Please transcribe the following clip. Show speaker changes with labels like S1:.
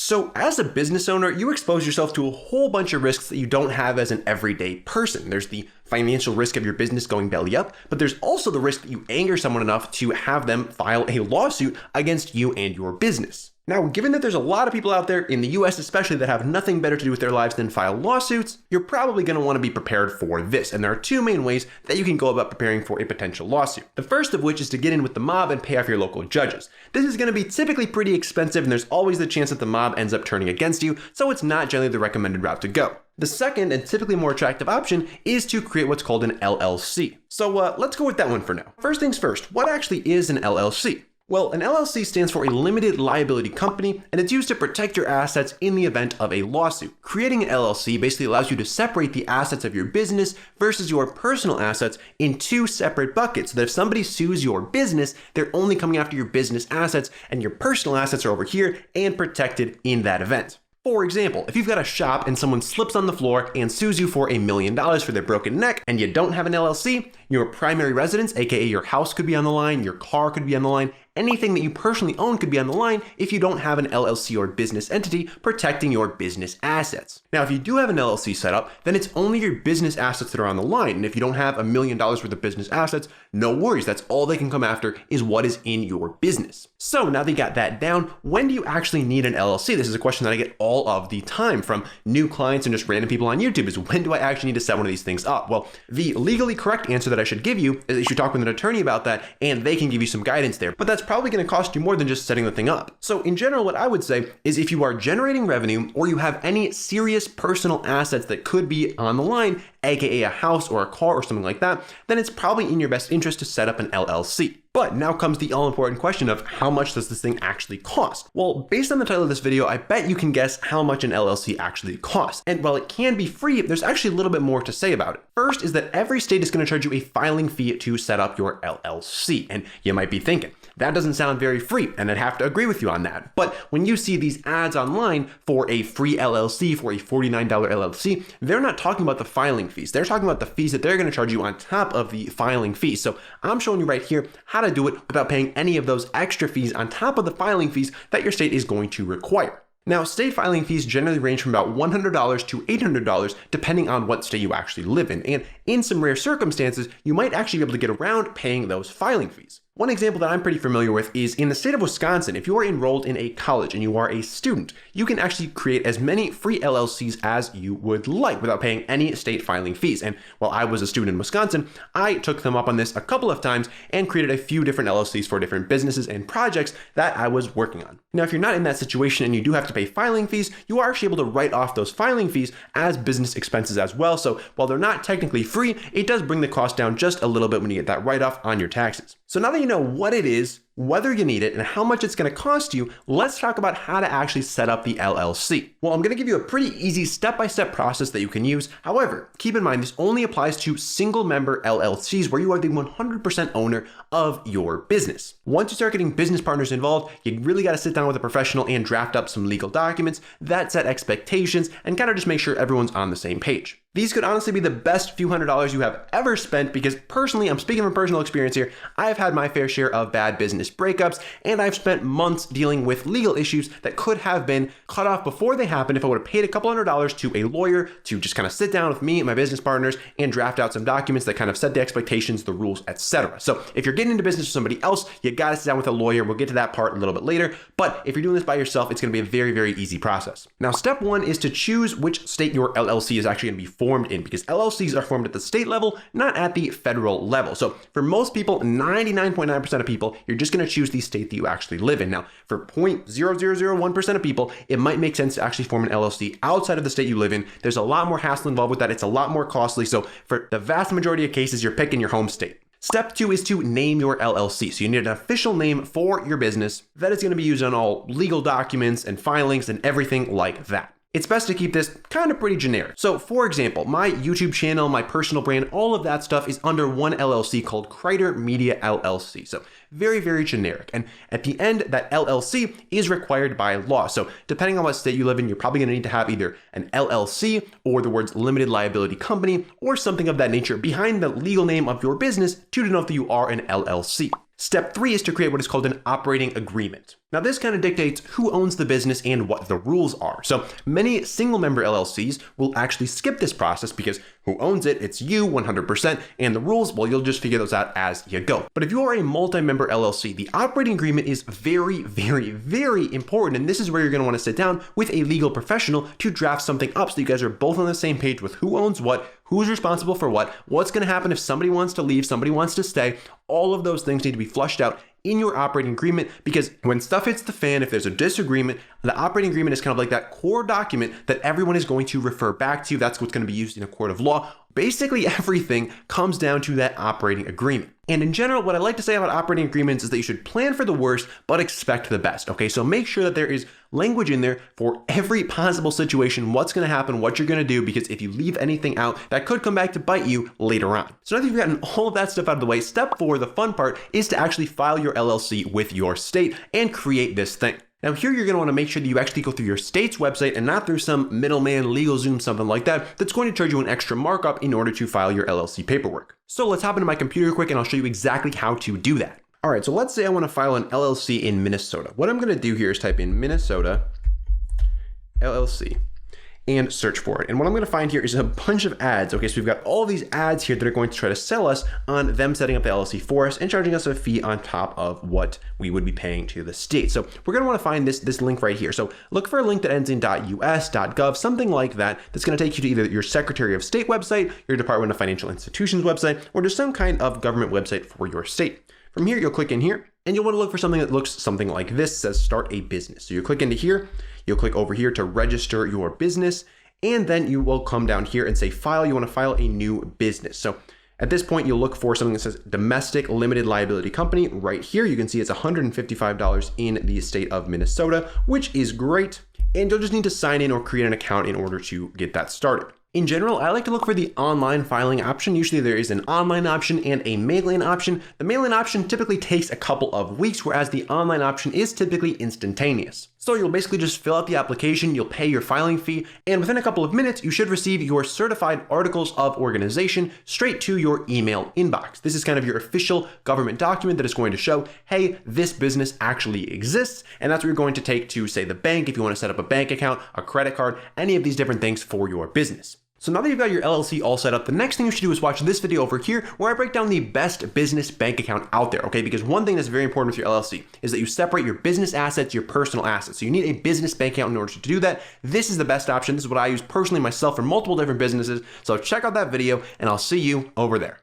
S1: So as a business owner, you expose yourself to a whole bunch of risks that you don't have as an everyday person. There's the financial risk of your business going belly up, but there's also the risk that you anger someone enough to have them file a lawsuit against you and your business. Now, given that there's a lot of people out there, in the US especially, that have nothing better to do with their lives than file lawsuits, you're probably going to want to be prepared for this. And there are two main ways that you can go about preparing for a potential lawsuit. The first of which is to get in with the mob and pay off your local judges. This is going to be typically pretty expensive, and there's always the chance that the mob ends up turning against you, so it's not generally the recommended route to go. The second and typically more attractive option is to create what's called an LLC. So let's go with that one for now. First things first, what actually is an LLC? Well, an LLC stands for a Limited Liability Company, and it's used to protect your assets in the event of a lawsuit. Creating an LLC basically allows you to separate the assets of your business versus your personal assets in two separate buckets, so that if somebody sues your business, they're only coming after your business assets, and your personal assets are over here and protected in that event. For example, if you've got a shop and someone slips on the floor and sues you for $1 million for their broken neck and you don't have an LLC, your primary residence, aka your house, could be on the line, your car could be on the line, anything that you personally own could be on the line if you don't have an LLC or business entity protecting your business assets. Now, if you do have an LLC set up, then it's only your business assets that are on the line. And if you don't have $1 million worth of business assets, no worries. That's all they can come after is what is in your business. So now that you got that down, when do you actually need an LLC? This is a question that I get all of the time from new clients and just random people on YouTube is, when do I actually need to set one of these things up? Well, the legally correct answer that I should give you is that you should talk with an attorney about that, and they can give you some guidance there. But that's probably going to cost you more than just setting the thing up. So in general, what I would say is if you are generating revenue or you have any serious personal assets that could be on the line, aka a house or a car or something like that, then it's probably in your best interest to set up an LLC. But now comes the all-important question of how much does this thing actually cost? Well, based on the title of this video, I bet you can guess how much an LLC actually costs. And while it can be free, there's actually a little bit more to say about it. First is that every state is going to charge you a filing fee to set up your LLC. And you might be thinking, that doesn't sound very free, and I'd have to agree with you on that. But when you see these ads online for a free LLC, for a $49 LLC, they're not talking about the filing fees. They're talking about the fees that they're going to charge you on top of the filing fees. So I'm showing you right here how to do it without paying any of those extra fees on top of the filing fees that your state is going to require. Now, state filing fees generally range from about $100 to $800 depending on what state you actually live in. And in some rare circumstances, you might actually be able to get around paying those filing fees. One example that I'm pretty familiar with is in the state of Wisconsin. If you are enrolled in a college and you are a student, you can actually create as many free LLCs as you would like without paying any state filing fees. And while I was a student in Wisconsin, I took them up on this a couple of times and created a few different LLCs for different businesses and projects that I was working on. Now, if you're not in that situation and you do have to pay filing fees, you are actually able to write off those filing fees as business expenses as well. So while they're not technically free, it does bring the cost down just a little bit when you get that write-off on your taxes. So now that you know what it is, whether you need it, and how much it's going to cost you, let's talk about how to actually set up the LLC. Well, I'm going to give you a pretty easy step-by-step process that you can use. However, keep in mind this only applies to single-member LLCs where you are the 100% owner of your business. Once you start getting business partners involved, you really got to sit down with a professional and draft up some legal documents that set expectations and kind of just make sure everyone's on the same page. These could honestly be the best few $100s you have ever spent because personally, I'm speaking from personal experience here, I've had my fair share of bad business breakups and I've spent months dealing with legal issues that could have been cut off before they happened if I would have paid a couple $100s to a lawyer to just kind of sit down with me and my business partners and draft out some documents that kind of set the expectations, the rules, etc. So if you're getting into business with somebody else, you got to sit down with a lawyer. We'll get to that part a little bit later. But if you're doing this by yourself, it's going to be a very, very easy process. Now, step one is to choose which state your LLC is actually going to be formed in because LLCs are formed at the state level, not at the federal level. So for most people, 99.9% of people, you're just going to choose the state that you actually live in. Now, for 0.0001% of people, it might make sense to actually form an LLC outside of the state you live in. There's a lot more hassle involved with that. It's a lot more costly. So for the vast majority of cases, you're picking your home state. Step two is to name your LLC. So you need an official name for your business that is going to be used on all legal documents and filings and everything like that. It's best to keep this kind of pretty generic. So for example, my YouTube channel, my personal brand, all of that stuff is under one LLC called Kreider Media LLC. So very, very generic. And at the end, that LLC is required by law. So depending on what state you live in, you're probably going to need to have either an LLC or the words Limited Liability Company or something of that nature behind the legal name of your business to denote that you are an LLC. Step 3 is to create what is called an operating agreement. Now this kind of dictates who owns the business and what the rules are. So many single member LLCs will actually skip this process because who owns it? It's you 100%, and the rules, well, you'll just figure those out as you go. But if you are a multi-member LLC, the operating agreement is very, very, very important, and this is where you're going to want to sit down with a legal professional to draft something up so you guys are both on the same page with who owns what, who's responsible for what, what's going to happen if somebody wants to leave, somebody wants to stay. All of those things need to be flushed out in your operating agreement, because when stuff hits the fan, if there's a disagreement, the operating agreement is kind of like that core document that everyone is going to refer back to. That's what's going to be used in a court of law. Basically, everything comes down to that operating agreement. And in general, what I like to say about operating agreements is that you should plan for the worst, but expect the best. Okay, so make sure that there is language in there for every possible situation, what's going to happen, what you're going to do, because if you leave anything out, that could come back to bite you later on. So now that you've gotten all of that stuff out of the way, step 4, the fun part, is to actually file your LLC with your state and create this thing. Now here you're going to want to make sure that you actually go through your state's website and not through some middleman, LegalZoom, something like that, that's going to charge you an extra markup in order to file your LLC paperwork. So let's hop into my computer quick and I'll show you exactly how to do that. All right, so let's say I want to file an LLC in Minnesota. What I'm going to do here is type in Minnesota LLC and search for it. And what I'm going to find here is a bunch of ads. Okay, so we've got all these ads here that are going to try to sell us on them setting up the LLC for us and charging us a fee on top of what we would be paying to the state. So we're going to want to find this link right here. So look for a link that ends in .us, .gov, something like that. That's going to take you to either your Secretary of State website, your Department of Financial Institutions website, or just some kind of government website for your state. From here, you'll click in here and you'll want to look for something that looks something like this. It says start a business. So you click into here, you'll click over here to register your business, and then you will come down here and say file. You want to file a new business. So at this point, you'll look for something that says domestic limited liability company right here. You can see it's $155 in the state of Minnesota, which is great. And you'll just need to sign in or create an account in order to get that started. In general, I like to look for the online filing option. Usually there is an online option and a mail-in option. The mail-in option typically takes a couple of weeks, whereas the online option is typically instantaneous. So you'll basically just fill out the application, you'll pay your filing fee, and within a couple of minutes, you should receive your certified articles of organization straight to your email inbox. This is kind of your official government document that is going to show, hey, this business actually exists, and that's what you're going to take to, say, the bank if you want to set up a bank account, a credit card, any of these different things for your business. So now that you've got your LLC all set up, the next thing you should do is watch this video over here where I break down the best business bank account out there, okay? Because one thing that's very important with your LLC is that you separate your business assets, your personal assets. So you need a business bank account in order to do that. This is the best option. This is what I use personally myself for multiple different businesses. So check out that video and I'll see you over there.